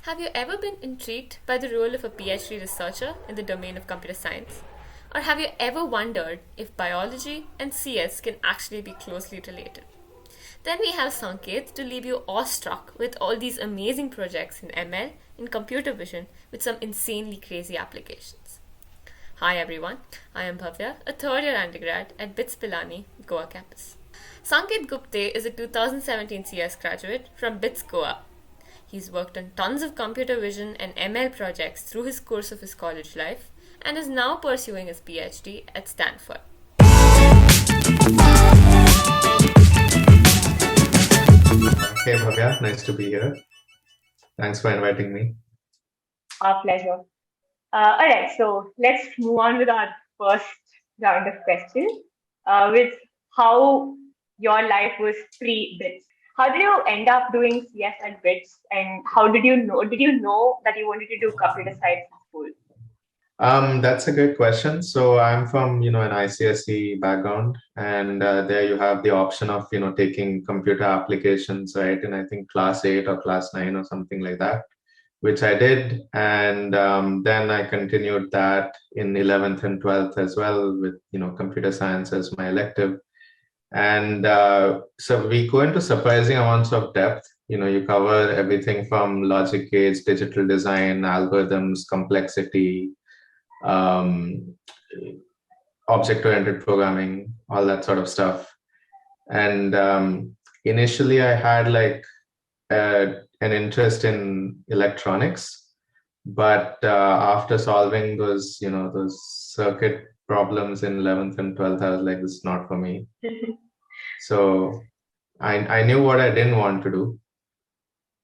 Have you ever been intrigued by the role of a PhD researcher in the domain of computer science? Or have you ever wondered if biology and CS can actually be closely related? Then we have Sanket to leave you awestruck with all these amazing projects in ML, in computer vision, with some insanely crazy applications. Hi everyone, I am Bhavya, a third year undergrad at BITSAA Pilani, Goa campus. Sanket Gupte is a 2017 CS graduate from BITS Goa. He's worked on tons of computer vision and ML projects through his course of his college life and is now pursuing his PhD at Stanford. Hey Bhavya, nice to be here. Thanks for inviting me. Our pleasure. All right, so let's move on with our first round of questions, with how your life was pre-BITS. How did you end up doing CS at BITS, and how did you know? Did you know that you wanted to do computer science in school? That's a good question. So I'm from, an ICSE background, and there you have the option of, taking computer applications, right? And I think class 8 or class 9 or something like that, which I did. And then I continued that in 11th and 12th as well with, computer science as my elective. And so we go into surprising amounts of depth. You cover everything from logic gates, digital design, algorithms, complexity, um, object-oriented programming, all that sort of stuff. And initially, I had like an interest in electronics, but after solving those circuit problems in 11th and 12th, I was like, this is not for me. So I knew what I didn't want to do,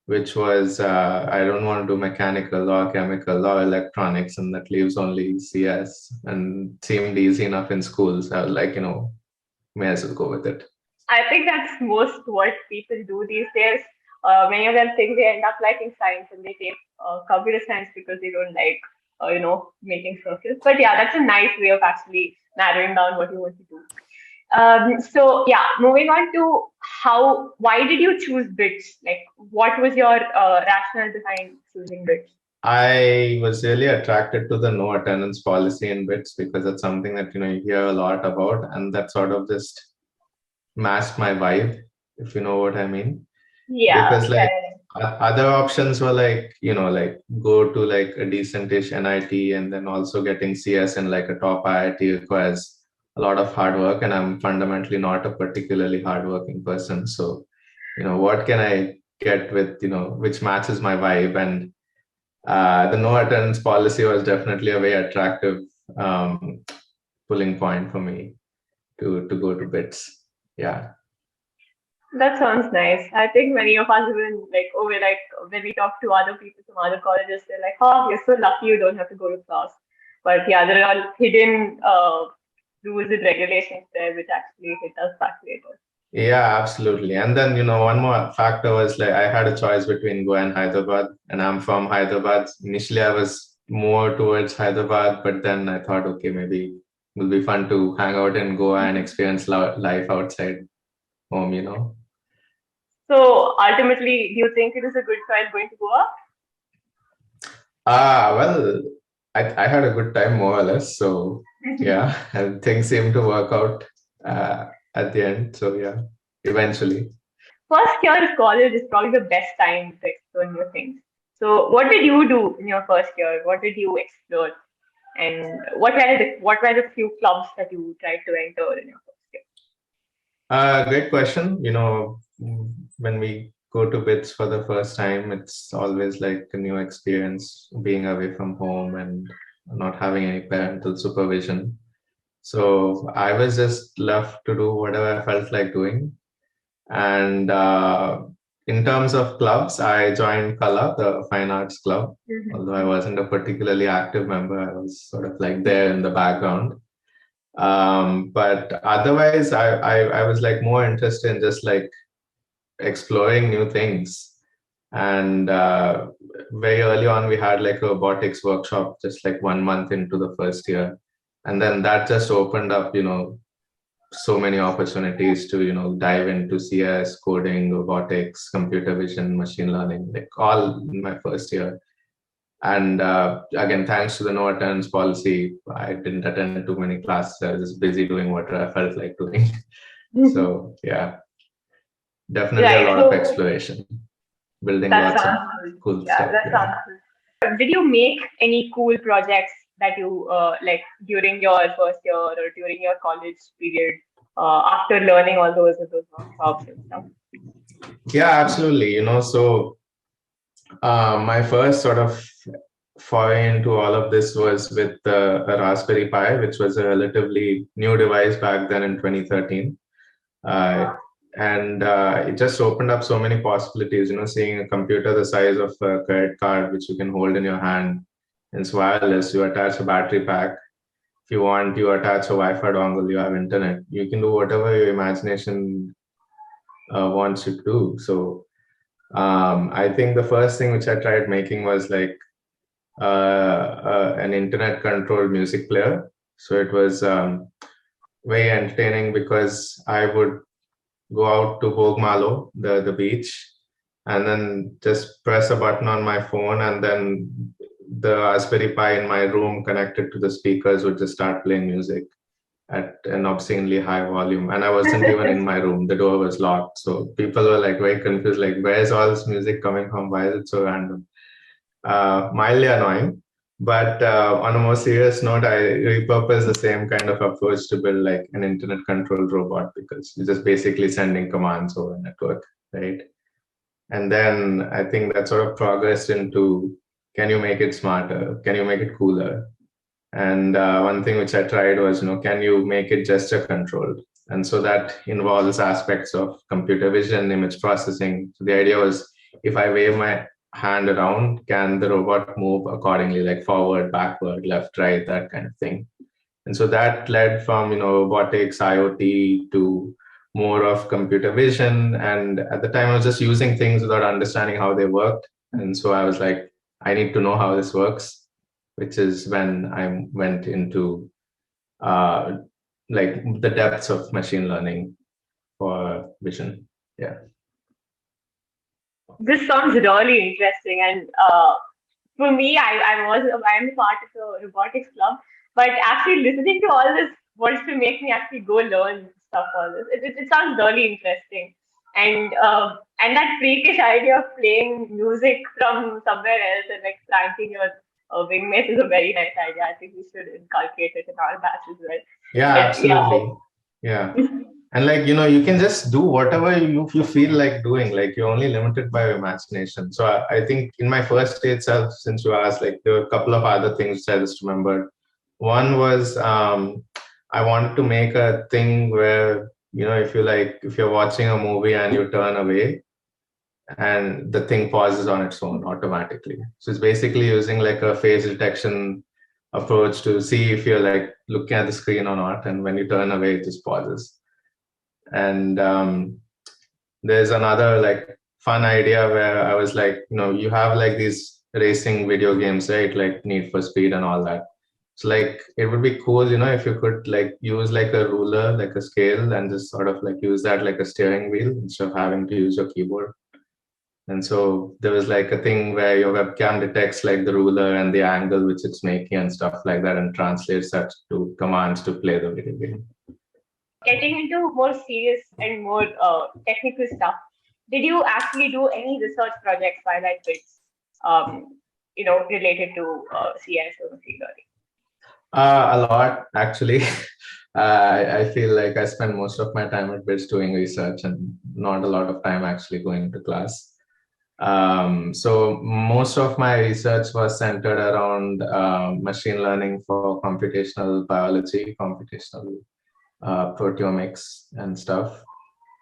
which was I don't want to do mechanical or chemical or electronics, and that leaves only CS. And it seemed easy enough in school, so I was like, may as well go with it. I think that's most what people do these days. Many of them think they end up liking science and they take computer science because they don't like, making circles. But yeah, that's a nice way of actually narrowing down what you want to do. So yeah, moving on to why did you choose BITS? Like, what was your rationale behind choosing BITS? I was really attracted to the no attendance policy in BITS because it's something that you hear a lot about, and that sort of just matched my vibe, if you know what I mean. Yeah, Because like yeah. other options were like like go to like a decentish NIT, and then also getting CS in like a top IIT requires a lot of hard work, and I'm fundamentally not a particularly hardworking person. So what can I get with which matches my vibe? And the no attendance policy was definitely a very attractive um, pulling point for me to go to BITS. Yeah. That sounds nice. I think many of us even like, oh, we like when we talk to other people from other colleges, they're like, oh, you're so lucky you don't have to go to class. But yeah, there are all hidden rules and regulations there which actually hit us back later. Yeah, absolutely. And then, one more factor was like I had a choice between Goa and Hyderabad, and I'm from Hyderabad. Initially, I was more towards Hyderabad, but then I thought, okay, maybe it will be fun to hang out in Goa and experience life outside home. So ultimately, do you think it is a good choice going to Goa? Well, I had a good time more or less. So yeah, and things seemed to work out at the end. So yeah, eventually. First year of college is probably the best time to explore new things. So, what did you do in your first year? What did you explore? And what were the few clubs that you tried to enter in your first year? Great question. When we go to BITS for the first time, it's always like a new experience being away from home and not having any parental supervision. So I was just left to do whatever I felt like doing. And in terms of clubs, I joined Kala, the fine arts club. Although I wasn't a particularly active member, I was sort of like there in the background. But otherwise, I was like more interested in just like exploring new things. And very early on, we had like a robotics workshop just like 1 month into the first year. And then that just opened up, so many opportunities to dive into CS, coding, robotics, computer vision, machine learning, like all in my first year. And again, thanks to the no attendance policy, I didn't attend too many classes. I was just busy doing whatever I felt like doing. So yeah, definitely a Right. lot of So exploration, building that lots of sounds good. cool Yeah, stuff. that Yeah. sounds good. Did you make any cool projects that you like during your first year or during your college period after learning all those workshops and stuff? Yeah, absolutely. So my first sort of foray into all of this was with a Raspberry Pi, which was a relatively new device back then in 2013. Uh, and it just opened up so many possibilities, seeing a computer the size of a credit card, which you can hold in your hand. It's wireless. You attach a battery pack. If you want, you attach a Wi-Fi dongle, you have internet. You can do whatever your imagination wants you to do. So I think the first thing which I tried making was like an internet controlled music player. So it was very entertaining because I would go out to Bogmalo, the beach, and then just press a button on my phone, and then the Raspberry Pi in my room connected to the speakers would just start playing music at an obscenely high volume. And I wasn't even in my room; the door was locked. So people were like very confused, like, "Where's all this music coming from? Why is it so random?" Mildly annoying. But on a more serious note, I repurpose the same kind of approach to build like an internet controlled robot, because you're just basically sending commands over a network, right? And then I think that sort of progressed into, can you make it smarter? Can you make it cooler? And one thing which I tried was, can you make it gesture controlled? And so that involves aspects of computer vision, image processing. So the idea was, if I wave my hand around, can the robot move accordingly, like forward, backward, left, right, that kind of thing. And so that led from, robotics, IoT to more of computer vision. And at the time, I was just using things without understanding how they worked. And so I was like, I need to know how this works, which is when I went into uh, like the depths of machine learning for vision. Yeah. This sounds really interesting, and for me, I'm part of a robotics club, but actually listening to all this wants to make me actually go learn stuff. All this, it sounds really interesting, and that freakish idea of playing music from somewhere else and like pranking your wingmates is a very nice idea. I think we should inculcate it in our batch as well. Yeah, But absolutely. Yeah. And like, you can just do whatever you feel like doing. Like, you're only limited by your imagination. So I think in my first day itself, since you asked, like, there were a couple of other things which I just remembered. One was I wanted to make a thing where, if you're watching a movie and you turn away, and the thing pauses on its own automatically. So it's basically using like a face detection approach to see if you're like looking at the screen or not. And when you turn away, it just pauses. And there's another like fun idea where I was like, you have like these racing video games, right? Like Need for Speed and all that. So like it would be cool, if you could like use like a ruler, like a scale, and just sort of like use that like a steering wheel instead of having to use your keyboard. And so there was like a thing where your webcam detects like the ruler and the angle which it's making and stuff like that, and translates that to commands to play the video game. getting into more serious and more technical stuff, did you actually do any research projects while at BITS, related to CS or machine learning? A lot, actually. I feel like I spend most of my time at BITS doing research and not a lot of time actually going to class. So most of my research was centered around machine learning for computational biology, computational proteomics and stuff.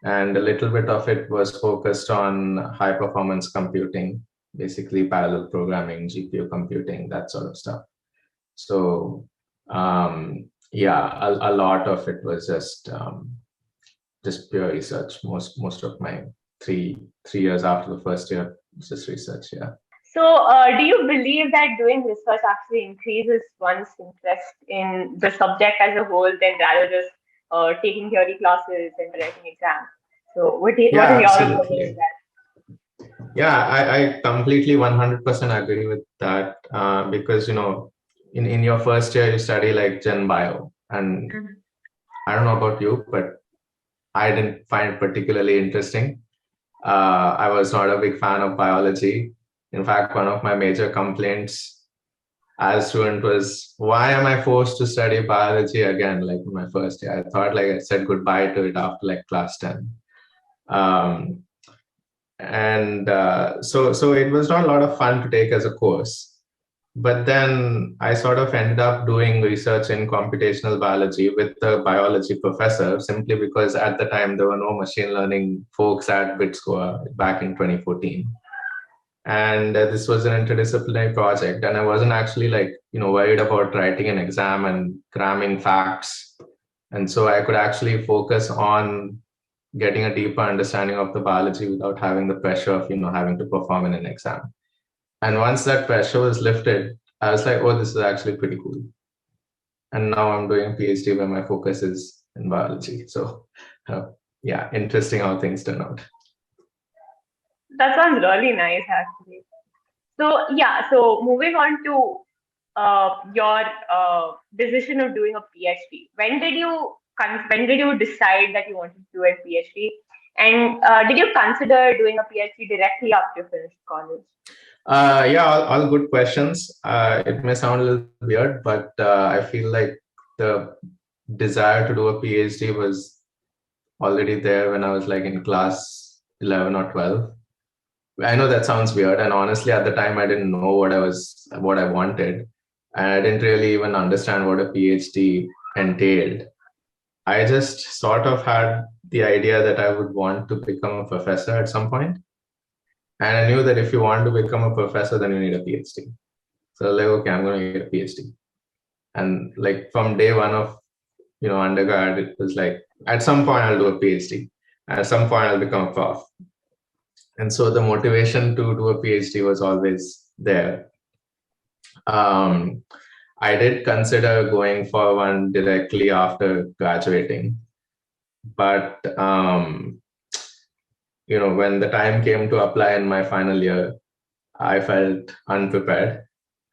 And a little bit of it was focused on high performance computing, basically parallel programming, GPU computing, that sort of stuff. So yeah, a lot of it was just pure research. Most of my three years after the first year was just research. Yeah. So, do you believe that doing research actually increases one's interest in the subject as a whole, then rather just taking theory classes and writing exams. So what is Yeah, your opinion on absolutely. that? Yeah, I completely 100% agree with that, because, in your first year, you study like Gen Bio. And Mhm. I don't know about you, but I didn't find it particularly interesting. I was not a big fan of biology. In fact, one of my major complaints as a student was, why am I forced to study biology again, like in my first year? I thought like I said goodbye to it after like class 10. Um, and so it was not a lot of fun to take as a course. But then I sort of ended up doing research in computational biology with the biology professor, simply because at the time there were no machine learning folks at BITSAA back in 2014. And this was an interdisciplinary project, and I wasn't actually like, worried about writing an exam and cramming facts. And so I could actually focus on getting a deeper understanding of the biology without having the pressure of, having to perform in an exam. And once that pressure was lifted, I was like, oh, this is actually pretty cool. And now I'm doing a PhD where my focus is in biology. So, yeah, interesting how things turn out. That sounds really nice, actually. So yeah, so moving on to your decision of doing a PhD. When did you decide that you wanted to do a PhD? And did you consider doing a PhD directly after you finished college? Yeah, all good questions. It may sound a little weird, but I feel like the desire to do a PhD was already there when I was like in class 11 or 12. I know that sounds weird, and honestly, at the time, I didn't know what I wanted, and I didn't really even understand what a PhD entailed. I just sort of had the idea that I would want to become a professor at some point, and I knew that if you want to become a professor, then you need a PhD. So like, okay, I'm going to get a PhD, and like from day one of undergrad, it was like at some point I'll do a PhD, at some point I'll become a prof. And so the motivation to do a PhD was always there. Um, I did consider going for one directly after graduating, but when the time came to apply in my final year, I felt unprepared.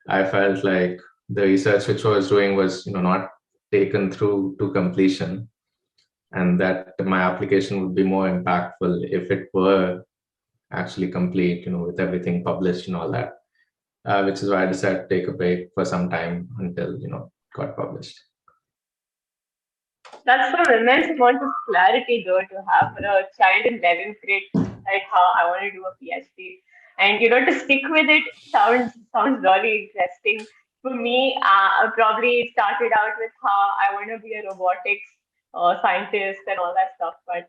I felt like the research which I was doing was not taken through to completion, and that my application would be more impactful if it were actually complete, with everything published and all that. Which is why I decided to take a break for some time until got published. That's some immense amount of clarity though to have for a child in 11th grade to decide how I want to do a PhD. And to stick with it sounds really interesting. For me, probably started out with how I want to be a robotics scientist and all that stuff, but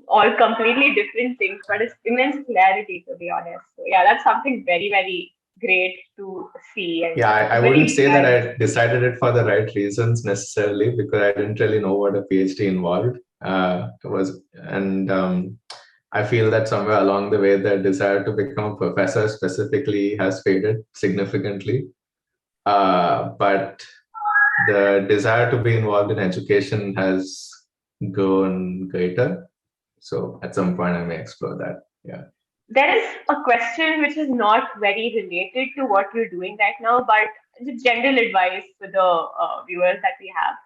all completely different things. But it's immense clarity, to be honest. So yeah, that's something very, very great to see and Yeah, I very wouldn't say that inspiring. I decided it for the right reasons necessarily, because I didn't really know what a PhD involved. I feel that somewhere along the way, the desire to become a professor specifically has faded significantly. But the desire to be involved in education has grown greater. So at some point, I may explore that. Yeah. There is a question which is not very related to what you're doing right now, but it's general advice for the viewers that we have.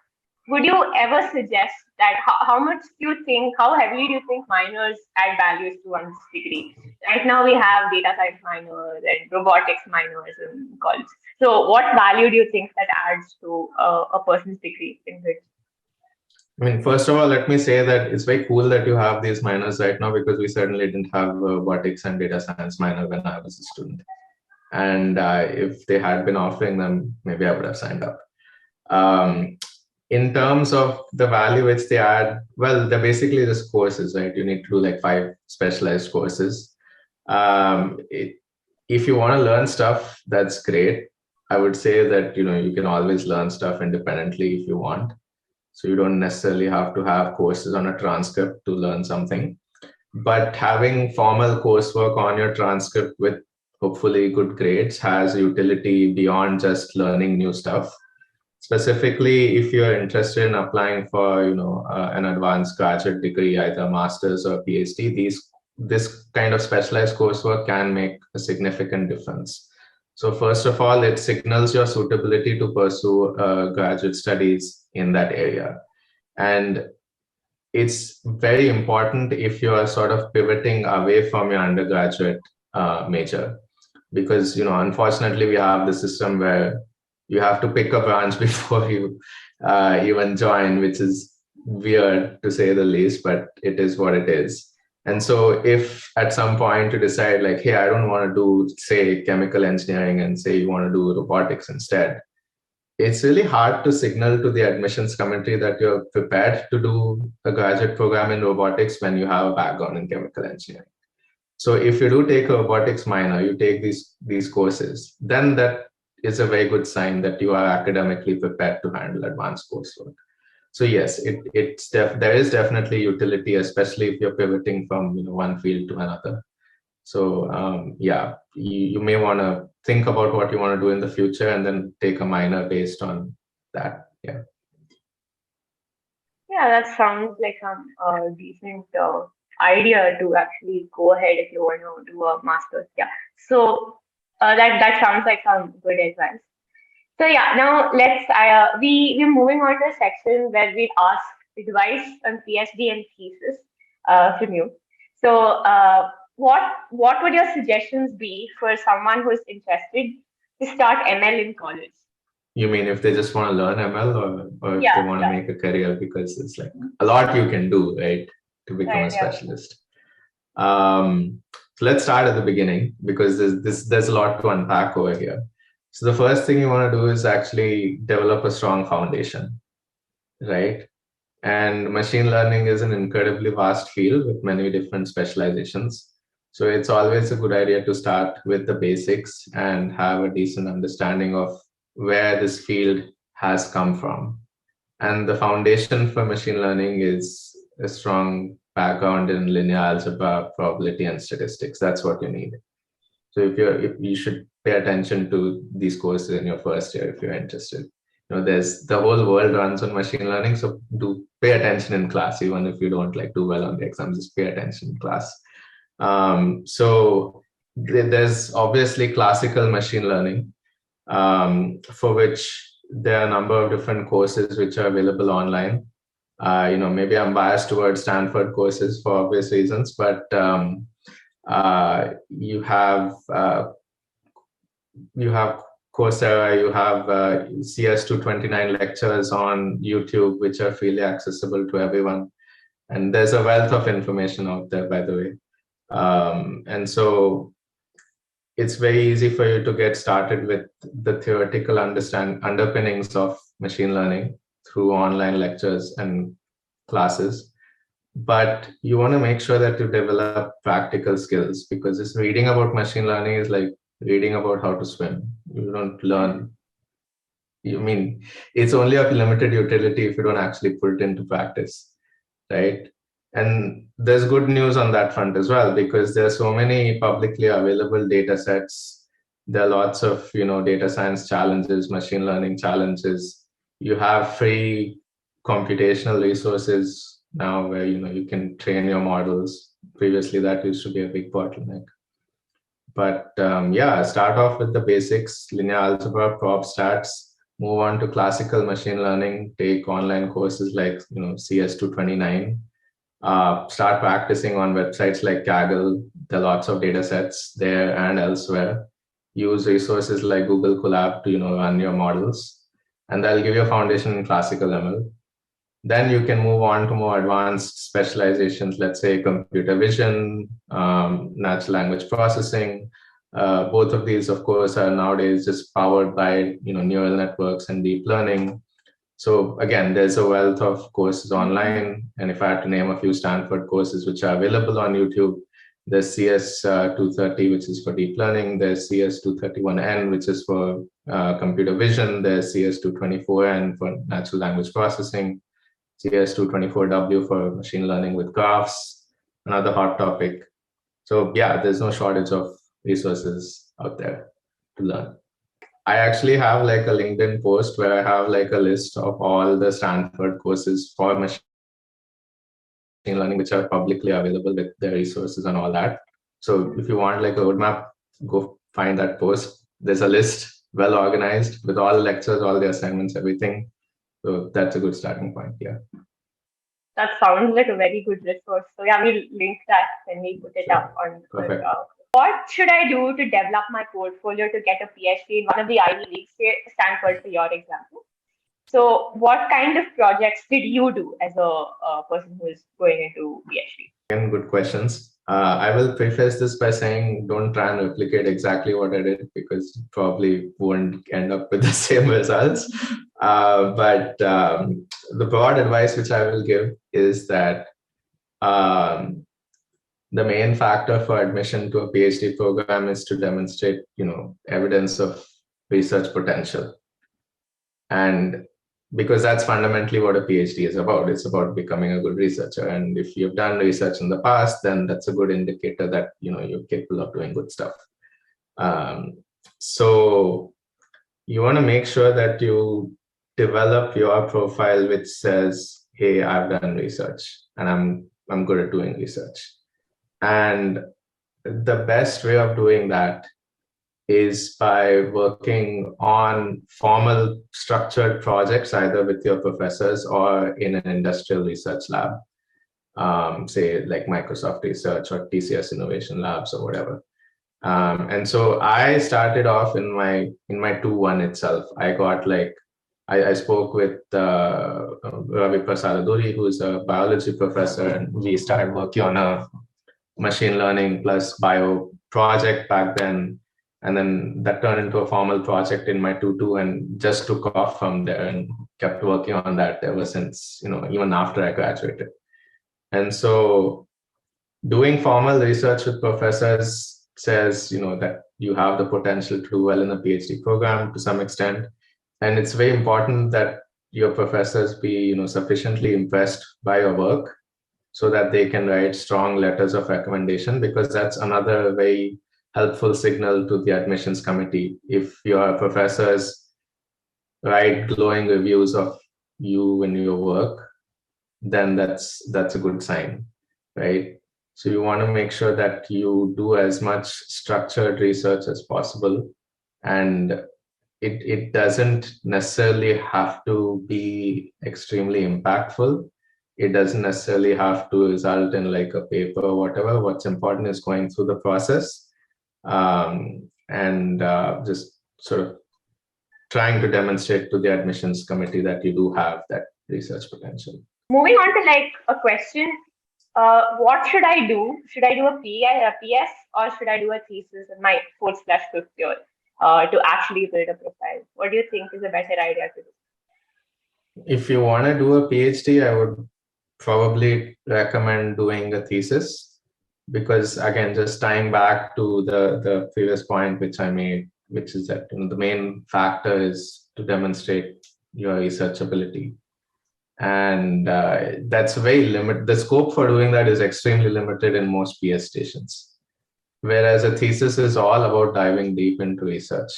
Would you ever suggest that how much do you think, how heavily do you think minors add values to one's degree? Right now we have data science minors and robotics minors in college. So what value do you think that adds to a person's degree in which? I mean, first of all, let me say that it's very cool that you have these minors right now, because we certainly didn't have robotics and data science minor when I was a student. And if they had been offering them, maybe I would have signed up. In terms of the value which they add, well, they're basically just courses, right? You need to do like 5 specialized courses. If you want to learn stuff, that's great. I would say that you can always learn stuff independently if you want. So you don't necessarily have to have courses on a transcript to learn something. But having formal coursework on your transcript with hopefully good grades has utility beyond just learning new stuff. specifically if you're interested in applying for, an advanced graduate degree, either master's or PhD, this kind of specialized coursework can make a significant difference. So first of all, it signals your suitability to pursue graduate studies in that area. And it's very important if you are sort of pivoting away from your undergraduate major, because unfortunately we have the system where you have to pick a branch before you even join, which is weird to say the least, but it is what it is. And so if at some point you decide like, hey, I don't want to do, say, chemical engineering, and say you want to do robotics instead, it's really hard to signal to the admissions committee that you're prepared to do a graduate program in robotics when you have a background in chemical engineering. So if you do take a robotics minor, you take these courses, then that is a very good sign that you are academically prepared to handle advanced coursework. So yes, there is definitely utility, especially if you're pivoting from one field to another. So you may want to think about what you want to do in the future and then take a minor based on that. Yeah. Yeah, that sounds like some decent idea to actually go ahead if you want to do a master's. Yeah. So that sounds like some good advice. So yeah, now we're moving on to a section where we ask advice on PhD and thesis from you. So what would your suggestions be for someone who is interested to start ML in college? You mean if they just want to learn ML, or if Yeah, they want to make a career, because it's like a lot you can do, right, to become a specialist. So let's start at the beginning, because there's a lot to unpack over here. So the first thing you want to do is actually develop a strong foundation, right? And machine learning is an incredibly vast field with many different specializations. So it's always a good idea to start with the basics and have a decent understanding of where this field has come from. And the foundation for machine learning is a strong background in linear algebra, probability, and statistics. That's what you need. So if you should pay attention to these courses in your first year if you're interested. There's the whole world runs on machine learning, so do pay attention in class, even if you don't do well on the exams. Just pay attention in class. So there's obviously classical machine learning, for which there are a number of different courses which are available online. Maybe I'm biased towards Stanford courses for obvious reasons, but you have Coursera, you have CS229 lectures on YouTube, which are freely accessible to everyone. And there's a wealth of information out there, by the way. And so it's very easy for you to get started with the theoretical underpinnings of machine learning through online lectures and classes. But you want to make sure that you develop practical skills, because just reading about machine learning is like reading about how to swim. You don't learn. It's only of limited utility if you don't actually put it into practice, right? And there's good news on that front as well, because there are so many publicly available data sets. There are lots of data science challenges, machine learning challenges. You have free computational resources now where you can train your models. Previously, that used to be a big bottleneck. But start off with the basics: linear algebra, prob stats. Move on to classical machine learning. Take online courses like CS229. Start practicing on websites like Kaggle. There are lots of data sets there and elsewhere. Use resources like Google Colab to run your models, and that'll give you a foundation in classical ML. Then you can move on to more advanced specializations, let's say computer vision, natural language processing. Both of these, of course, are nowadays just powered by neural networks and deep learning. So again, there's a wealth of courses online. And if I had to name a few Stanford courses which are available on YouTube, there's CS230, which is for deep learning. There's CS231N, which is for computer vision. There's CS224N for natural language processing. CS224W for machine learning with graphs, another hot topic. So yeah, there's no shortage of resources out there to learn. I actually have like a LinkedIn post where I have like a list of all the Stanford courses for machine learning, which are publicly available with their resources and all that. So if you want like a roadmap, go find that post. There's a list, well organized, with all the lectures, all the assignments, everything. So that's a good starting point. Yeah. That sounds like a very good resource. So yeah, we'll link that when we put it up Sure. on. Perfect. What should I do to develop my portfolio to get a PhD in one of the Ivy Leagues, say Stanford for your example? So what kind of projects did you do as a person who is going into PhD? Again, good questions. I will preface this by saying don't try and replicate exactly what I did because you probably won't end up with the same results. But the broad advice which I will give is that um, the main factor for admission to a PhD program is to demonstrate, evidence of research potential. And because that's fundamentally what a PhD is about. It's about becoming a good researcher. And if you've done research in the past, then that's a good indicator that you're capable of doing good stuff. So you want to make sure that you develop your profile which says, "Hey, I've done research and I'm good at doing research." And the best way of doing that is by working on formal structured projects, either with your professors or in an industrial research lab, say like Microsoft Research or TCS Innovation Labs or whatever. And so I started off in my 2-1 itself. I spoke with Ravi Prasadaduri, who's a biology professor, and we started working on a machine learning plus bio project back then. And then that turned into a formal project in my 2-2 and just took off from there and kept working on that ever since, even after I graduated. And so doing formal research with professors says, that you have the potential to do well in a PhD program to some extent. And it's very important that your professors be, sufficiently impressed by your work so that they can write strong letters of recommendation, because that's another very helpful signal to the admissions committee. If your professors write glowing reviews of you and your work, then that's a good sign, right? So you want to make sure that you do as much structured research as possible, and it doesn't necessarily have to be extremely impactful. It doesn't necessarily have to result in like a paper or whatever. What's important is going through the process, and just sort of trying to demonstrate to the admissions committee that you do have that research potential. Moving on to like a question, what should I do? Should I do a PS, or should I do a thesis in my 4/5 year to actually build a profile? What do you think is a better idea to do? If you want to do a PhD, I would probably recommend doing a thesis, because again, just tying back to the previous point which I made, which is that the main factor is to demonstrate your research ability, and that's very limited. The scope for doing that is extremely limited in most PS stations, whereas a thesis is all about diving deep into research,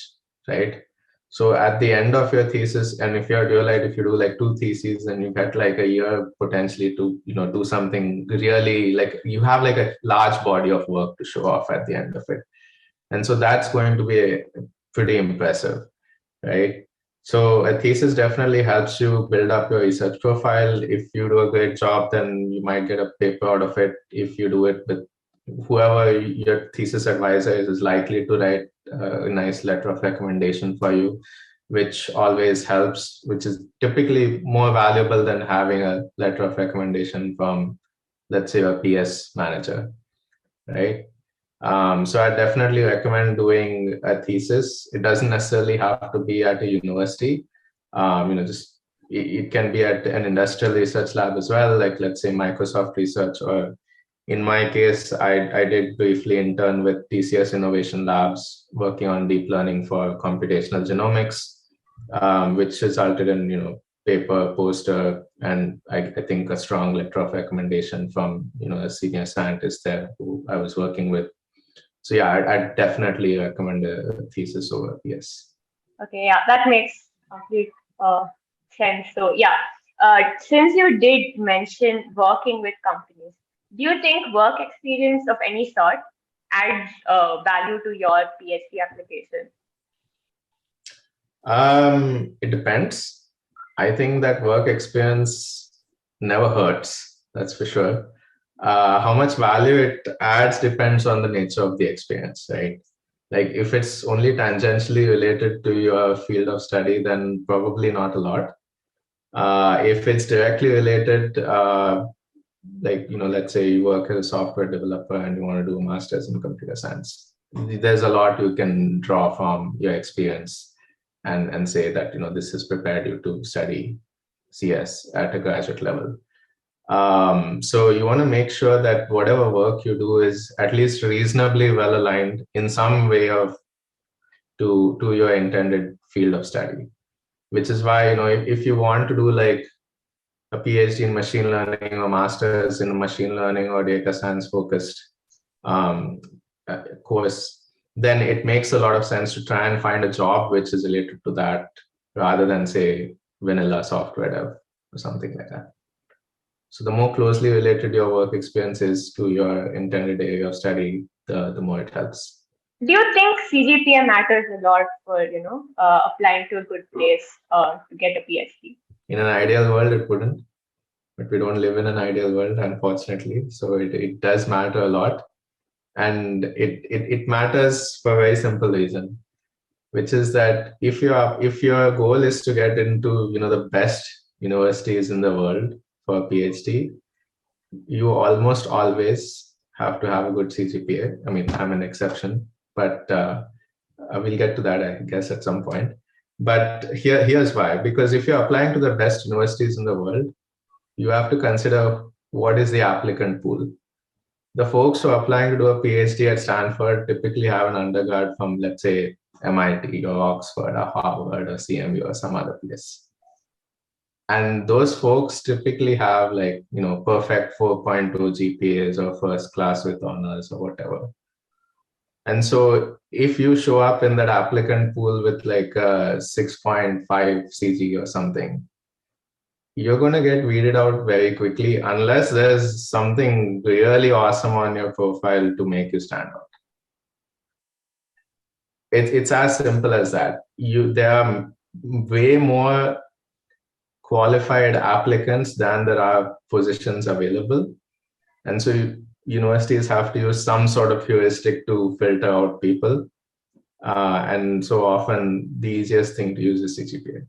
right? So at the end of your thesis, and if you're if you do like 2 theses, then you get like a year potentially to do something really, like you have like a large body of work to show off at the end of it, and so that's going to be pretty impressive, right? So a thesis definitely helps you build up your research profile. If you do a great job, then you might get a paper out of it. If you do it with whoever your thesis advisor is likely to write a nice letter of recommendation for you, which always helps, which is typically more valuable than having a letter of recommendation from, let's say, a PS manager, right? So I definitely recommend doing a thesis. It doesn't necessarily have to be at a university. Just it can be at an industrial research lab as well, like let's say Microsoft Research, or in my case, I did briefly intern with TCS Innovation Labs working on deep learning for computational genomics, which resulted in paper, poster, and I think a strong letter of recommendation from a senior scientist there who I was working with. So yeah, I'd definitely recommend a thesis over PS. Okay, yeah, that makes complete sense. So, yeah, since you did mention working with companies, do you think work experience of any sort adds value to your PhD application? It depends. I think that work experience never hurts. That's for sure. How much value it adds depends on the nature of the experience, right? Like if it's only tangentially related to your field of study, then probably not a lot. If it's directly related, like let's say you work as a software developer and you want to do a master's in computer science, there's a lot you can draw from your experience and say that this has prepared you to study CS at a graduate level. So you want to make sure that whatever work you do is at least reasonably well aligned in some way of to your intended field of study. Which is why if you want to do like a PhD in machine learning or masters in machine learning or data science focused um, course, then it makes a lot of sense to try and find a job which is related to that rather than say vanilla software dev or something like that. So the more closely related your work experience is to your intended area of study, the more it helps. Do you think CGPA matters a lot for applying to a good place to get a PhD? In an ideal world, it wouldn't, but we don't live in an ideal world, unfortunately. So it does matter a lot. And it matters for a very simple reason, which is that if your goal is to get into the best universities in the world for a PhD, you almost always have to have a good CGPA. I mean, I'm an exception, but we'll get to that, I guess, at some point. But here's why. Because if you're applying to the best universities in the world, you have to consider what is the applicant pool. The folks who are applying to do a PhD at Stanford typically have an undergrad from, let's say, MIT or Oxford or Harvard or CMU or some other place. And those folks typically have perfect 4.2 GPAs or first class with honors or whatever. And so if you show up in that applicant pool with like a 6.5 CG or something, you're going to get weeded out very quickly unless there's something really awesome on your profile to make you stand out. It's as simple as that. There are way more qualified applicants than there are positions available. And so universities have to use some sort of heuristic to filter out people. And so often the easiest thing to use is CGPA.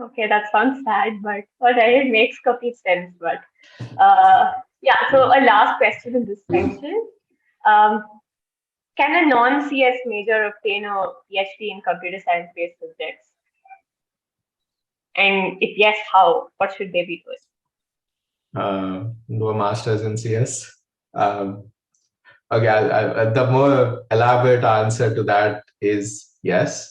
Okay, that sounds sad, but it makes complete sense. But yeah, so a last question in this section. Um, can a non-CS major obtain a PhD in computer science-based subjects? And if yes, how? What should they be doing? Do a master's in CS. Okay, the more elaborate answer to that is yes.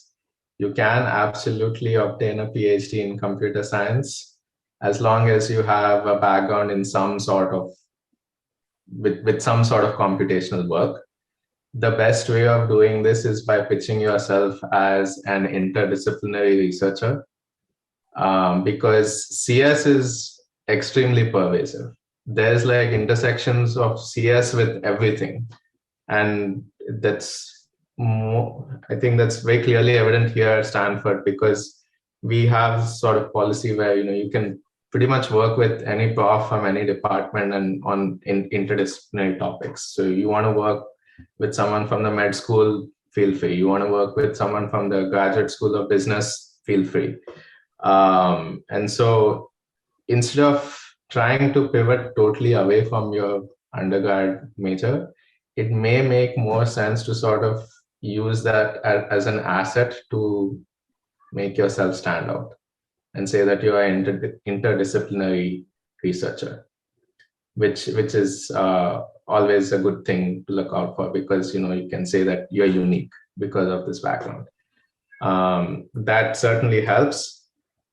You can absolutely obtain a PhD in computer science as long as you have a background in some sort of with some sort of computational work. The best way of doing this is by pitching yourself as an interdisciplinary researcher, because CS is extremely pervasive. There's like intersections of CS with everything, and I think that's very clearly evident here at Stanford, because we have sort of policy where you can pretty much work with any prof from any department and on interdisciplinary topics. So you want to work with someone from the med school, feel free. You want to work with someone from the graduate school of business, feel free. And so instead of trying to pivot totally away from your undergrad major, it may make more sense to sort of use that as an asset to make yourself stand out and say that you are an interdisciplinary researcher, which is always a good thing to look out for, because you can say that you're unique because of this background. That certainly helps.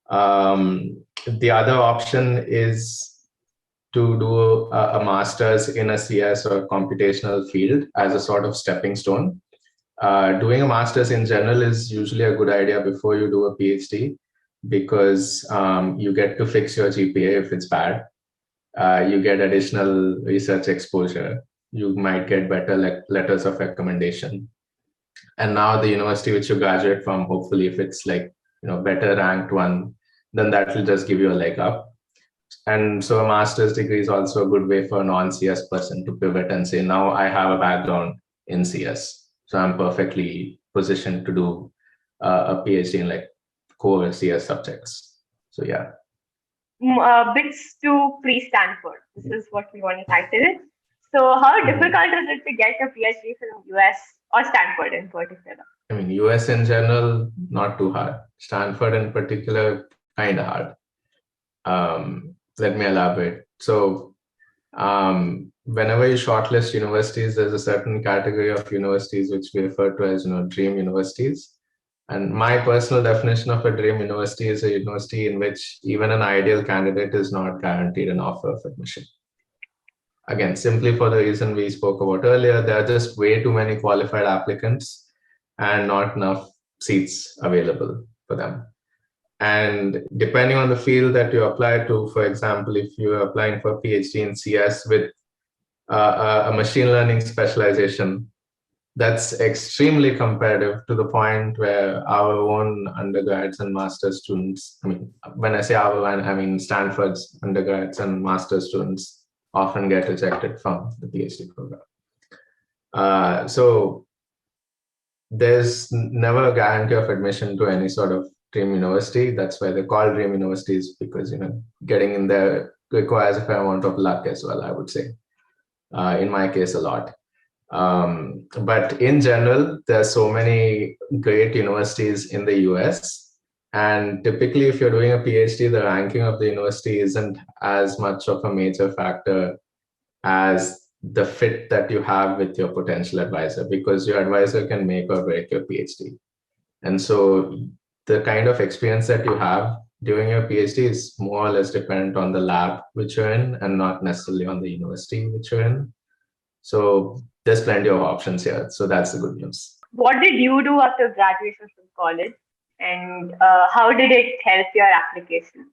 The other option is to do a master's in a CS or computational field as a sort of stepping stone. doing a master's in general is usually a good idea before you do a PhD, because you get to fix your GPA if it's bad. You get additional research exposure. You might get better letters of recommendation. And now the university which you graduate from, hopefully, if it's like, better ranked one, then that will just give you a leg up. And so a master's degree is also a good way for a non-CS person to pivot and say, now I have a background in CS, so I'm perfectly positioned to do a PhD in like core CS subjects. So yeah. Bits to pre-Stanford. This is what we want to title it. So how difficult is it to get a PhD from US or Stanford in particular? I mean, US in general, not too hard. Stanford in particular, kind of hard. Let me elaborate. So whenever you shortlist universities, there's a certain category of universities which we refer to as, dream universities. And my personal definition of a dream university is a university in which even an ideal candidate is not guaranteed an offer of admission. Again, simply for the reason we spoke about earlier, there are just way too many qualified applicants and not enough seats available for them. And depending on the field that you apply to, for example, if you're applying for a PhD in CS with a machine learning specialization, that's extremely competitive to the point where our own undergrads and master students, I mean, when I say our one, I mean Stanford's undergrads and master students often get rejected from the PhD program. So there's never a guarantee of admission to any sort of dream university. That's why they're called dream universities, because getting in there requires a fair amount of luck as well, I would say. In my case, a lot. But in general, there are so many great universities in the US. And typically, if you're doing a PhD, the ranking of the university isn't as much of a major factor as the fit that you have with your potential advisor, because your advisor can make or break your PhD. And so the kind of experience that you have during your PhD is more or less dependent on the lab which you're in and not necessarily on the university which you're in. So there's plenty of options here. So that's the good news. What did you do after graduation from college? And how did it help your application?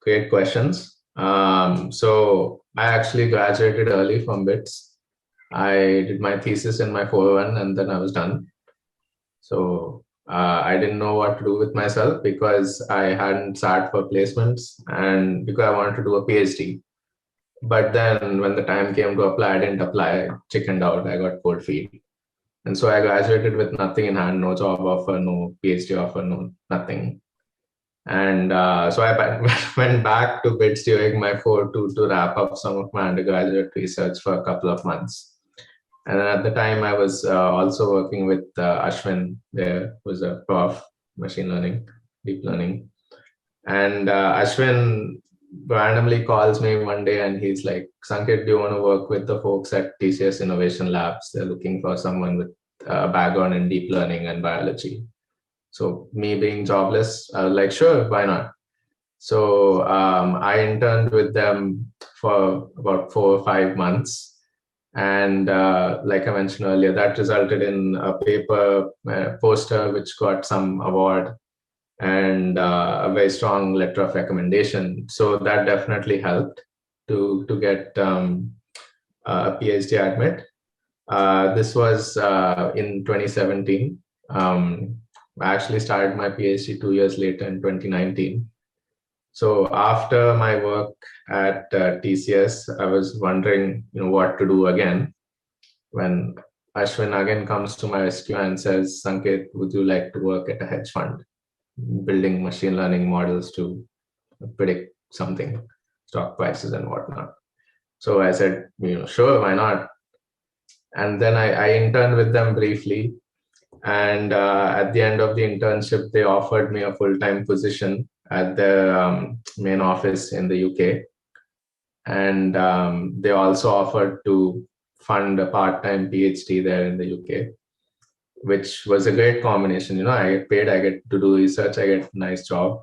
Great questions. So I actually graduated early from BITS. I did my thesis in my 401 and then I was done. So I didn't know what to do with myself because I hadn't sat for placements and because I wanted to do a PhD. But then when the time came to apply, I didn't apply. I chickened out. I got cold feet. And so I graduated with nothing in hand, no job offer, no PhD offer, no nothing. And so I went back to BITS during my 4.2 to wrap up some of my undergraduate research for a couple of months. And then at the time, I was also working with Ashwin there, who's a prof, machine learning, deep learning. And Ashwin randomly calls me one day and he's like, Sanket, do you want to work with the folks at TCS Innovation Labs? They're looking for someone with a background in deep learning and biology. So me being jobless, I was like, sure, why not? So I interned with them for about 4 or 5 months. And like I mentioned earlier, that resulted in a paper poster, which got some award and a very strong letter of recommendation. So that definitely helped to get a PhD admit. This was in 2017. I actually started my PhD 2 years later in 2019. So after my work at TCS, I was wondering, what to do again. When Ashwin again comes to my rescue and says, Sanket, would you like to work at a hedge fund, building machine learning models to predict something, stock prices and whatnot? So I said, sure, why not? And then I interned with them briefly. And at the end of the internship, they offered me a full-time position at their main office in the UK. And they also offered to fund a part-time PhD there in the UK, which was a great combination. I get paid, I get to do research, I get a nice job.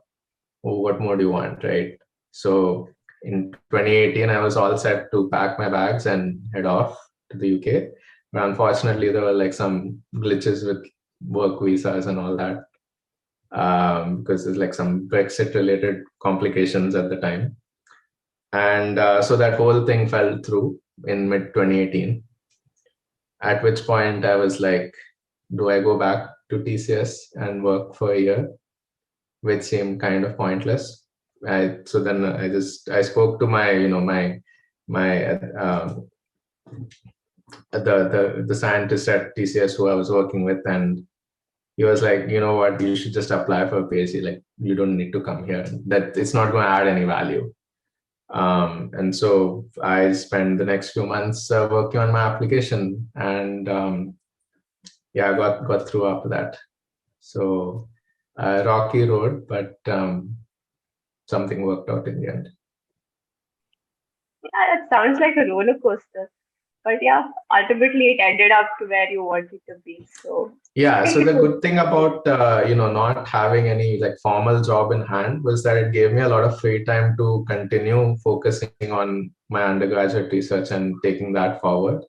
Oh, what more do you want, right? So in 2018, I was all set to pack my bags and head off to the UK. But unfortunately, there were like some glitches with work visas and all that, because there's like some Brexit related complications at the time. And so that whole thing fell through in mid 2018, at which point I was like, do I go back to TCS and work for a year, which seemed kind of pointless. So then I spoke to my, the scientist at TCS who I was working with, and he was like, you know what, you should just apply for a PhD. Like, you don't need to come here. That it's not going to add any value. And so I spent the next few months working on my application, and I got through after that. So rocky road, but something worked out in the end. Yeah, that sounds like a roller coaster. But yeah, ultimately it ended up to where you wanted to be. So yeah, so the good thing about not having any like formal job in hand was that it gave me a lot of free time to continue focusing on my undergraduate research and taking that forward.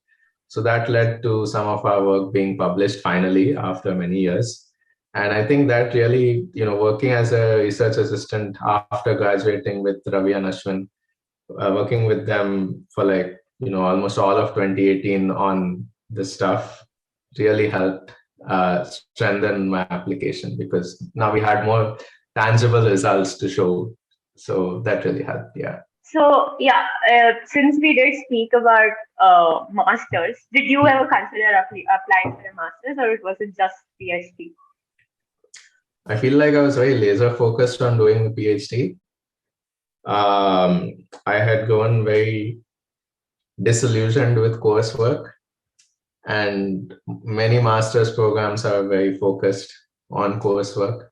So that led to some of our work being published finally after many years. And I think that really, working as a research assistant after graduating with Ravi and Ashwin, working with them for like, almost all of 2018 on this stuff really helped strengthen my application, because now we had more tangible results to show. So that really helped. Yeah. So yeah, since we did speak about masters, did you ever consider applying for a masters, or was it just PhD? I feel like I was very laser focused on doing a PhD. I had gone very disillusioned with coursework, and many master's programs are very focused on coursework.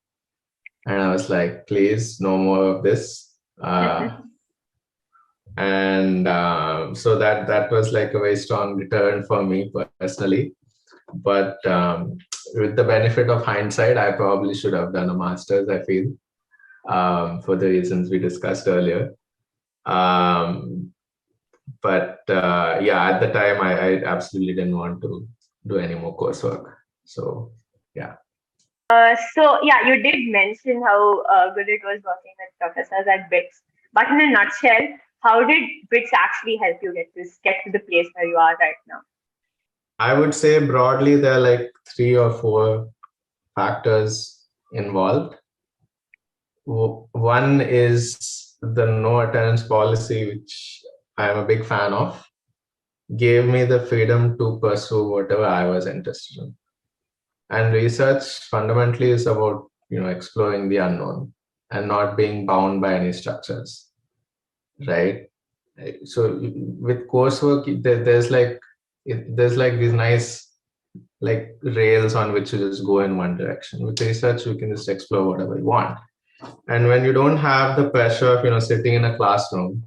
And I was like, please, no more of this. And so that was like a very strong deterrent for me personally. But with the benefit of hindsight, I probably should have done a master's, I feel, for the reasons we discussed earlier. But at the time, I absolutely didn't want to do any more coursework. So, yeah. So yeah, you did mention how good it was working with professors at BITS. But in a nutshell, how did BITS actually help you get to the place where you are right now? I would say broadly there are like 3 or 4 factors involved. One is the no attendance policy, which I am a big fan of, gave me the freedom to pursue whatever I was interested in. And research fundamentally is about, exploring the unknown and not being bound by any structures, right? So with coursework, there's like these nice like rails on which you just go in one direction. With research, you can just explore whatever you want. And when you don't have the pressure of, sitting in a classroom,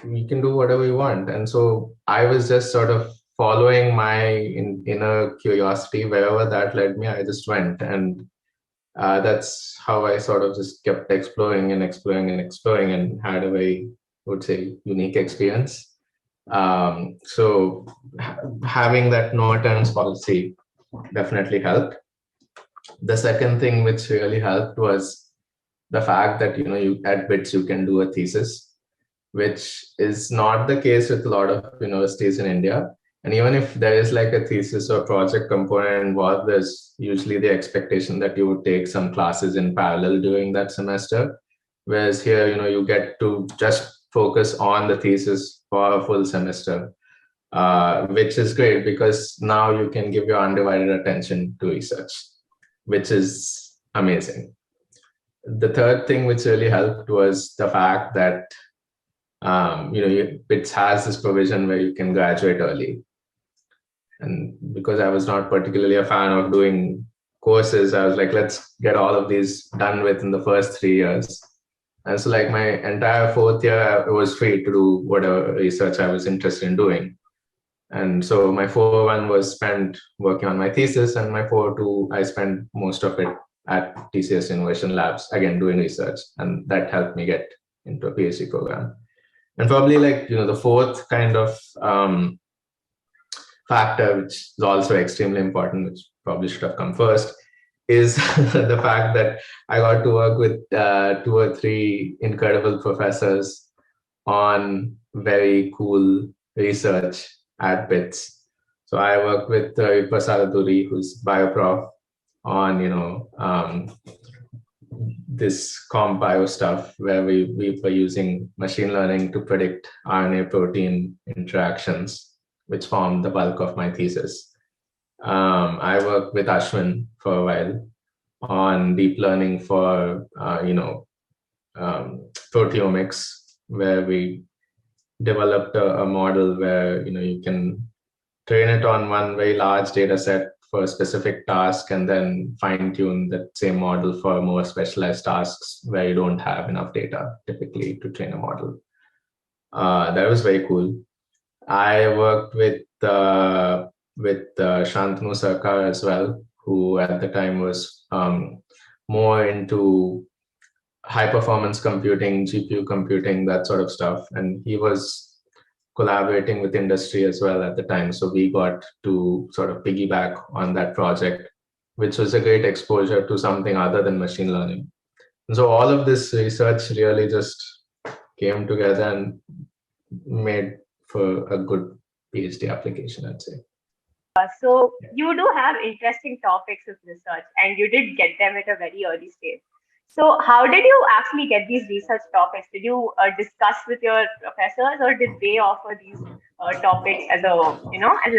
you can do whatever you want. And so I was just sort of following my inner curiosity. Wherever that led me, I just went. And that's how I sort of just kept exploring and had a very, I would say, unique experience. So having that no attendance policy definitely helped. The second thing which really helped was the fact that, you at BITS, you can do a thesis, which is not the case with a lot of universities in India. And even if there is like a thesis or project component involved, there's usually the expectation that you would take some classes in parallel during that semester. Whereas here, you get to just focus on the thesis for a full semester, which is great because now you can give your undivided attention to research, which is amazing. The third thing which really helped was the fact that BITS has this provision where you can graduate early. And because I was not particularly a fan of doing courses, I was like, let's get all of these done with in the first 3 years. And so like my entire 4th year, it was free to do whatever research I was interested in doing. And so my 4-1 was spent working on my thesis, and my 4-2, I spent most of it at TCS Innovation Labs, again, doing research. And that helped me get into a PhD program. And probably like, the fourth kind of factor, which is also extremely important, which probably should have come first, is the fact that I got to work with 2 or 3 incredible professors on very cool research at BITS. So I worked with Prasad, who's bioprof, on this comp bio stuff where we were using machine learning to predict RNA protein interactions, which formed the bulk of my thesis. I worked with Ashwin for a while on deep learning for proteomics, where we developed a model where you can train it on one very large data set for a specific task and then fine tune that same model for more specialized tasks where you don't have enough data typically to train a model. That was very cool. I worked with Shantanu Sarkar as well, who at the time was more into high performance computing, GPU computing, that sort of stuff. And he was collaborating with industry as well at the time. So we got to sort of piggyback on that project, which was a great exposure to something other than machine learning. And so all of this research really just came together and made for a good PhD application, I'd say. So you do have interesting topics of research, and you did get them at a very early stage. So how did you actually get these research topics? Did you discuss with your professors, or did they offer these topics as a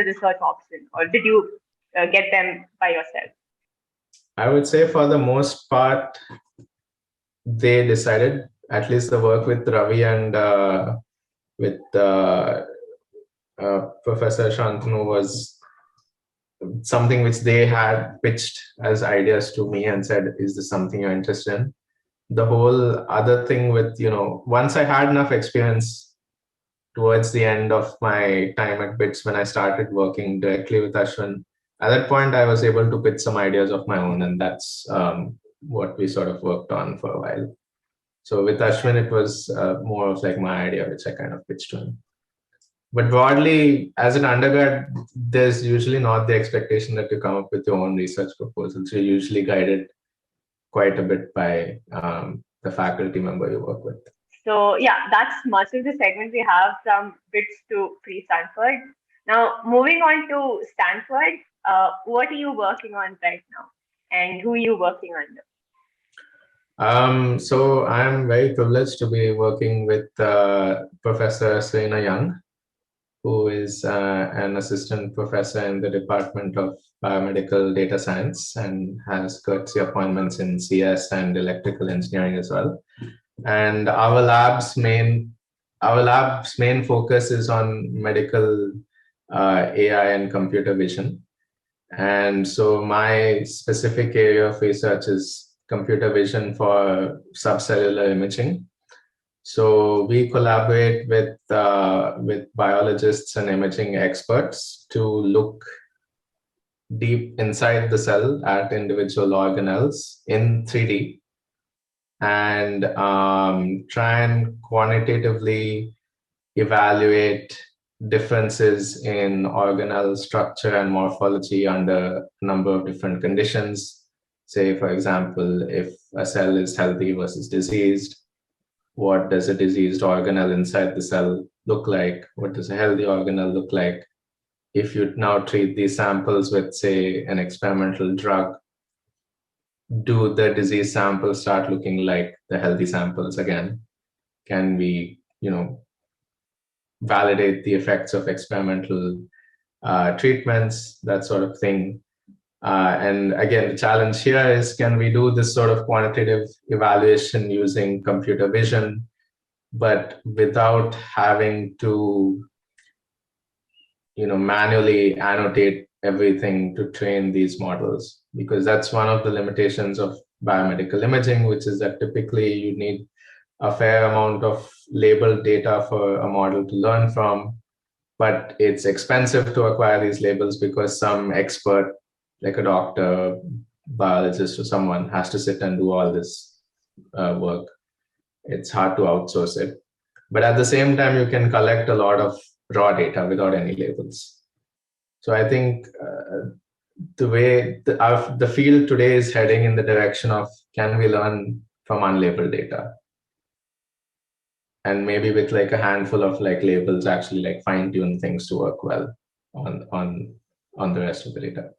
research option, or did you get them by yourself? I would say for the most part, they decided. At least the work with Ravi and with Professor Shantanu was something which they had pitched as ideas to me and said, is this something you're interested in? The whole other thing with, once I had enough experience towards the end of my time at BITS, when I started working directly with Ashwin, at that point, I was able to pitch some ideas of my own, and that's what we sort of worked on for a while. So with Ashwin, it was more of like my idea, which I kind of pitched to him. But broadly, as an undergrad, there's usually not the expectation that you come up with your own research proposals. You're usually guided quite a bit by the faculty member you work with. So yeah, that's much of the segment we have from BITS to pre-Stanford. Now, moving on to Stanford, what are you working on right now? And who are you working under? So I'm very privileged to be working with Professor Serena Young, who is an assistant professor in the Department of Biomedical Data Science and has courtesy appointments in CS and electrical engineering as well. And our lab's main focus is on medical AI and computer vision. And so my specific area of research is computer vision for subcellular imaging. So we collaborate with biologists and imaging experts to look deep inside the cell at individual organelles in 3D and try and quantitatively evaluate differences in organelle structure and morphology under a number of different conditions. Say, for example, if a cell is healthy versus diseased, what does a diseased organelle inside the cell look like? What does a healthy organelle look like? If you now treat these samples with, say, an experimental drug, do the disease samples start looking like the healthy samples again? Can we, validate the effects of experimental treatments, that sort of thing? And again, the challenge here is, can we do this sort of quantitative evaluation using computer vision, but without having to, manually annotate everything to train these models? Because that's one of the limitations of biomedical imaging, which is that typically you need a fair amount of labeled data for a model to learn from, but it's expensive to acquire these labels because some expert, like a doctor, biologist, or someone, has to sit and do all this work. It's hard to outsource it. But at the same time, you can collect a lot of raw data without any labels. So I think the way the field today is heading in the direction of, can we learn from unlabeled data? And maybe with like a handful of like labels, actually like fine tune things to work well on the rest of the data.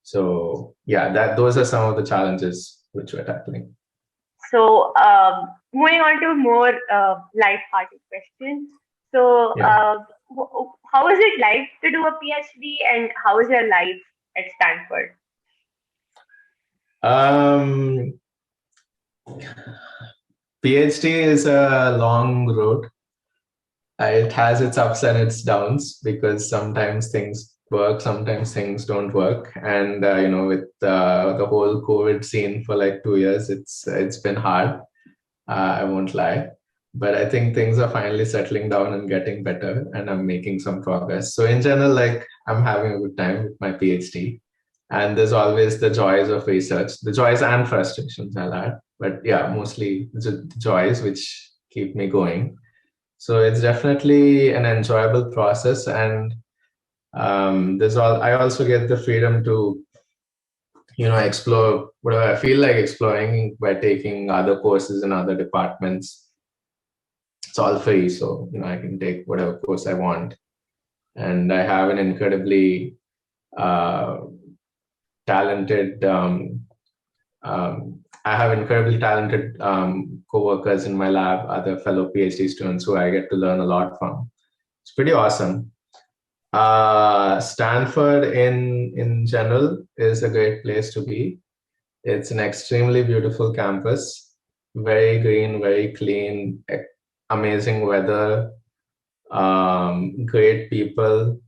So yeah, those are some of the challenges which we're tackling. So moving on to more light-hearted questions. So Yeah. how is it like to do a PhD, and how is your life at Stanford? PhD is a long road. It has its ups and its downs, because sometimes things work, sometimes things don't work. And with the whole COVID scene for like 2 years, it's been hard. I won't lie, but I think things are finally settling down and getting better, and I'm making some progress. So in general, like, I'm having a good time with my PhD, and there's always the joys of research, the joys and frustrations, I'll add. But yeah, mostly the joys which keep me going. So it's definitely an enjoyable process, and I also get the freedom to explore whatever I feel like exploring by taking other courses in other departments. It's all free, so I can take whatever course I want, and I have an incredibly uh, talented. I have incredibly talented co-workers in my lab, other fellow PhD students who I get to learn a lot from. It's pretty awesome. Stanford in general is a great place to be. It's an extremely beautiful campus, very green, very clean, amazing weather, great people.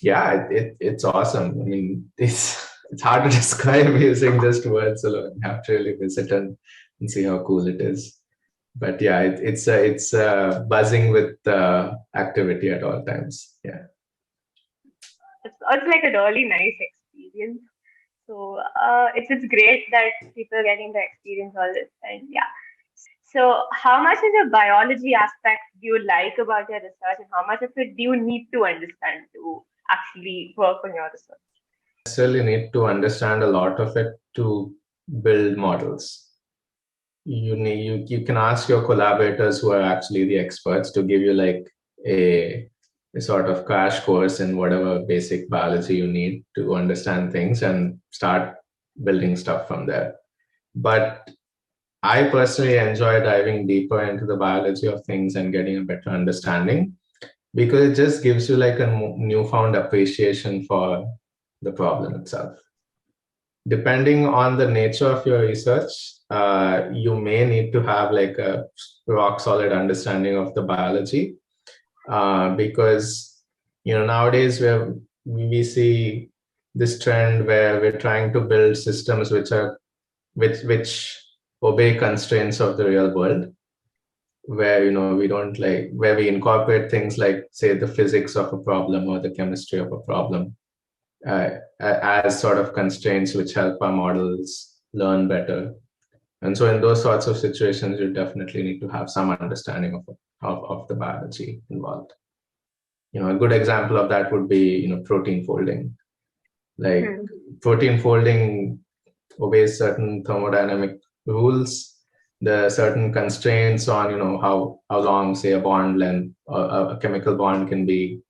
It's awesome. I mean, it's hard to describe using just words alone. You have to really visit and see how cool it is. But yeah, it's buzzing with activity at all times. Yeah. It's like a really nice experience. So it's great that people are getting to experience all this. And yeah. So how much of the biology aspect do you like about your research, and how much of it do you need to understand to actually work on your research? Necessarily need to understand a lot of it to build models. You can ask your collaborators who are actually the experts to give you like a sort of crash course in whatever basic biology you need to understand things, and start building stuff from there. But I personally enjoy diving deeper into the biology of things and getting a better understanding, because it just gives you like a newfound appreciation for the problem itself. Depending on the nature of your research, you may need to have like a rock solid understanding of the biology, because nowadays we see this trend where we're trying to build systems which obey constraints of the real world, where we don't like, where we incorporate things like, say, the physics of a problem or the chemistry of a problem as sort of constraints which help our models learn better. And so in those sorts of situations, you definitely need to have some understanding of the biology involved. A good example of that would be protein folding. Like, protein folding obeys certain thermodynamic rules. There are certain constraints on how long, say, a bond length or a chemical bond can be,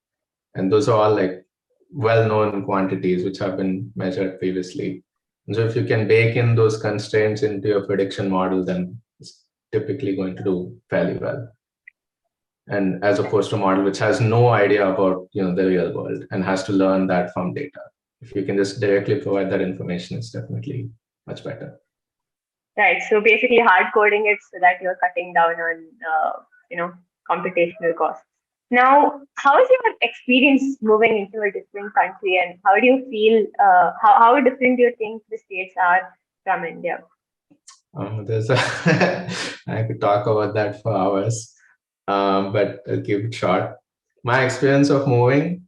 and those are all like well-known quantities which have been measured previously. And so if you can bake in those constraints into your prediction model, then it's typically going to do fairly well. And as opposed to a model which has no idea about the real world and has to learn that from data. If you can just directly provide that information, it's definitely much better. Right. So basically, hard coding it so that you're cutting down on computational costs. Now, how is your experience moving into a different country, and how do you feel? How different do you think the states are from India? I could talk about that for hours, but I'll keep it short. My experience of moving,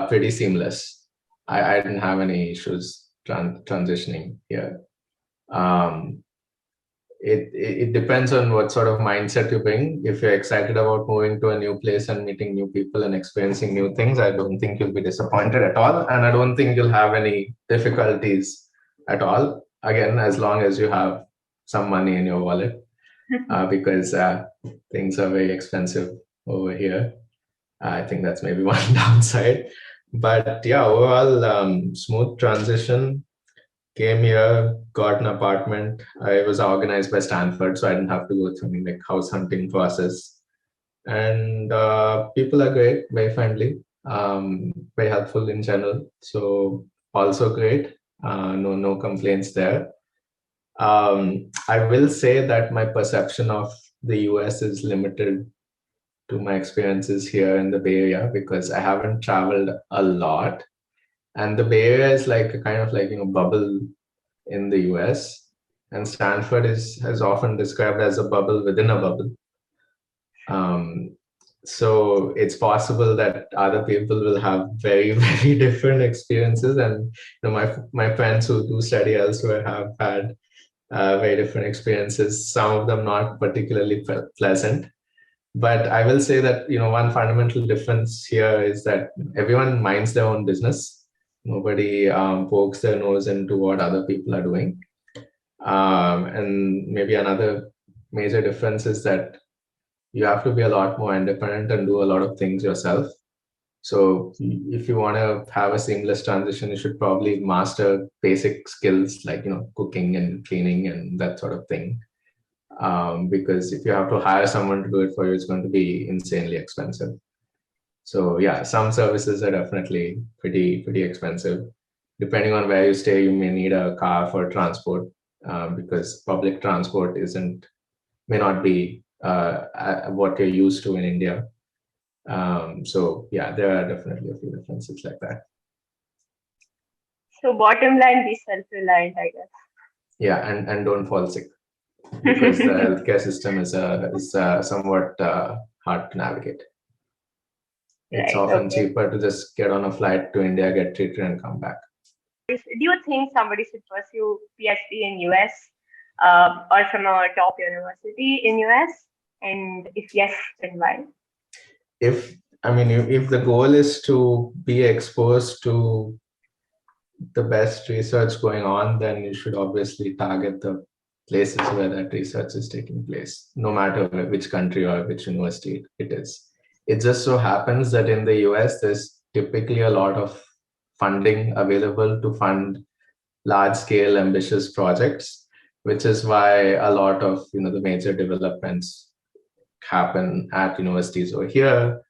pretty seamless. I didn't have any issues transitioning here. it depends on what sort of mindset you bring. If you're excited about moving to a new place and meeting new people and experiencing new things, I don't think you'll be disappointed at all. And I don't think you'll have any difficulties at all. Again, as long as you have some money in your wallet, because things are very expensive over here. I think that's maybe one downside. But yeah, overall, smooth transition. Came here, got an apartment. I was organized by Stanford, so I didn't have to go through any like house hunting process. And people are great, very friendly, very helpful in general. So also great. No complaints there. I will say that my perception of the US is limited to my experiences here in the Bay Area because I haven't traveled a lot. And the Bay Area is like a kind of like, bubble in the US. And Stanford has often described as a bubble within a bubble. So it's possible that other people will have very, very different experiences. And my friends who do study elsewhere have had very different experiences, some of them not particularly pleasant. But I will say that, one fundamental difference here is that everyone minds their own business. Nobody pokes their nose into what other people are doing. And maybe another major difference is that you have to be a lot more independent and do a lot of things yourself. So if you want to have a seamless transition, you should probably master basic skills like, cooking and cleaning and that sort of thing. Because if you have to hire someone to do it for you, it's going to be insanely expensive. So yeah, some services are definitely pretty expensive. Depending on where you stay, you may need a car for transport because public transport may not be what you're used to in India. So yeah, there are definitely a few differences like that. So bottom line, be self-reliant, I guess. Yeah, and don't fall sick because the healthcare system is somewhat hard to navigate. It's often cheaper to just get on a flight to India, get treated, and come back. Do you think somebody should pursue PhD in US or from a top university in US? And if yes, then why? If the goal is to be exposed to the best research going on, then you should obviously target the places where that research is taking place, no matter which country or which university it is. It just so happens that in the US, there's typically a lot of funding available to fund large-scale, ambitious projects, which is why a lot of the major developments happen at universities over here.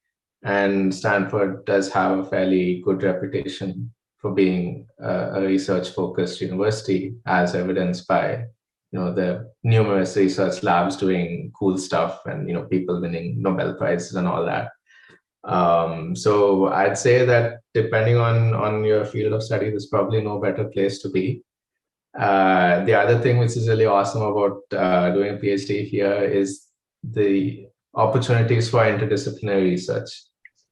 And Stanford does have a fairly good reputation for being a research-focused university, as evidenced by the numerous research labs doing cool stuff and people winning Nobel Prizes and all that. So I'd say that depending on your field of study, there's probably no better place to be. The other thing which is really awesome about doing a PhD here is the opportunities for interdisciplinary research.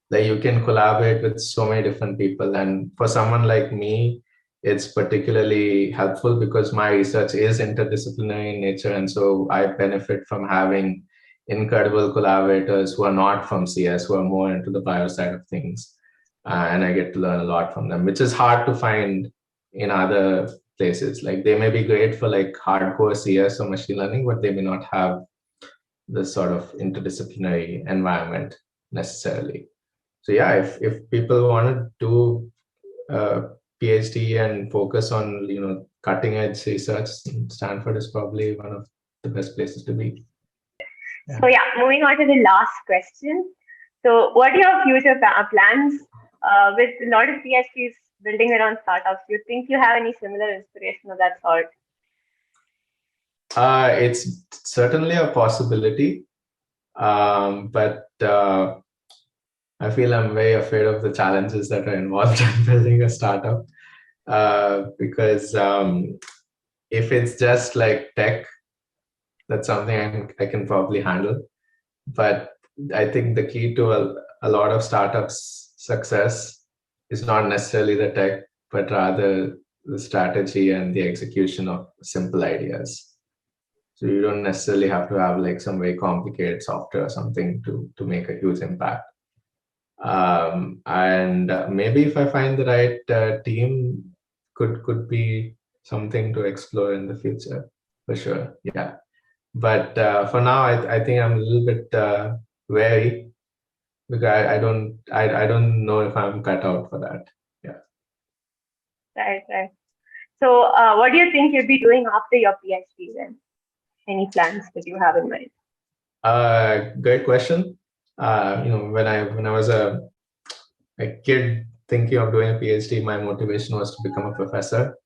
Like you can collaborate with so many different people, and for someone like me, it's particularly helpful because my research is interdisciplinary in nature, and so I benefit from having incredible collaborators who are not from CS, who are more into the bio side of things, and I get to learn a lot from them, which is hard to find in other places. Like they may be great for like hardcore CS or machine learning, but they may not have this sort of interdisciplinary environment necessarily. So yeah, if people want to do a PhD and focus on cutting edge research, Stanford is probably one of the best places to be. Yeah. So yeah, moving on to the last question. So what are your future plans with a lot of PhDs building around startups? Do you think you have any similar inspiration of that sort? It's certainly a possibility, but I feel I'm very afraid of the challenges that are involved in building a startup because if it's just like tech, that's something I can probably handle. But I think the key to a lot of startups' success is not necessarily the tech, but rather the strategy and the execution of simple ideas. So you don't necessarily have to have like some very complicated software or something to make a huge impact. And maybe if I find the right team, could be something to explore in the future for sure. Yeah, but for now, I think I'm a little bit wary because I don't know if I'm cut out for that. Yeah. Right, right. So, what do you think you'll be doing after your PhD then? Any plans that you have in mind? Great question. When I was a kid thinking of doing a PhD, my motivation was to become a professor.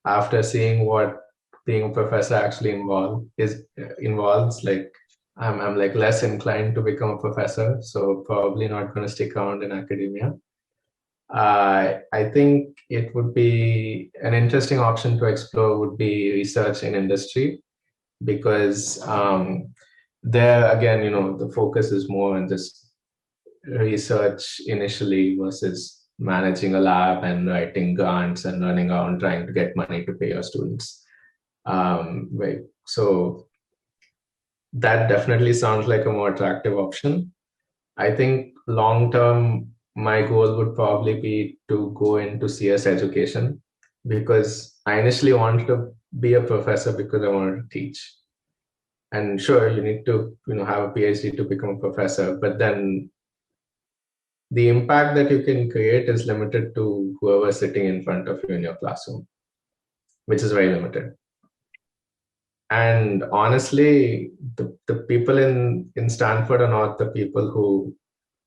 After seeing what being a professor actually involves, like I'm like less inclined to become a professor, so probably not going to stick around in academia. I think it would be an interesting option to explore would be research in industry, because there again, the focus is more on just research initially versus managing a lab and writing grants and running around trying to get money to pay your students. Right. So that definitely sounds like a more attractive option. I think long term, my goal would probably be to go into CS education, because I initially wanted to be a professor because I wanted to teach. And sure, you need to have a PhD to become a professor, but then the impact that you can create is limited to whoever's sitting in front of you in your classroom, which is very limited. And honestly, the people in Stanford are not the people who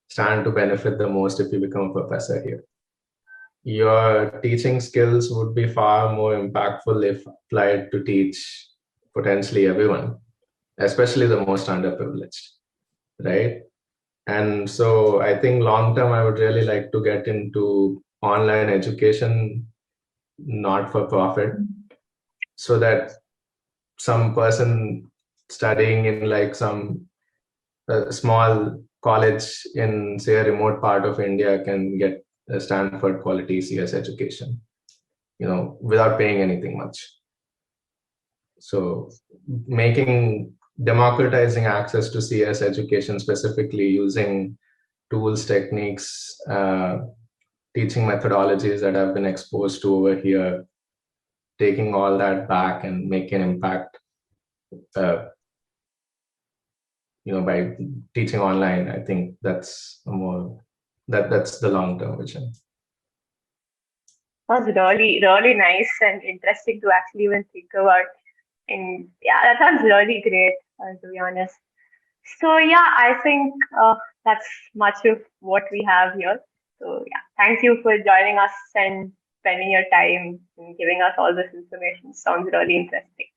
stand to benefit the most if you become a professor here. Your teaching skills would be far more impactful if applied to teach potentially everyone, especially the most underprivileged, right? And so I think long term, I would really like to get into online education, not for profit, so that some person studying in like some small college in, say, a remote part of India can get a Stanford quality CS education, without paying anything much. So democratizing access to CS education, specifically using tools, techniques, teaching methodologies that have been exposed to over here, taking all that back and making an impact, by teaching online. I think that's that's the long-term vision. That's really, really nice and interesting to actually even think about. And yeah, that sounds really great, to be honest. So yeah, I think that's much of what we have here. So yeah, thank you for joining us and spending your time and giving us all this information. Sounds really interesting.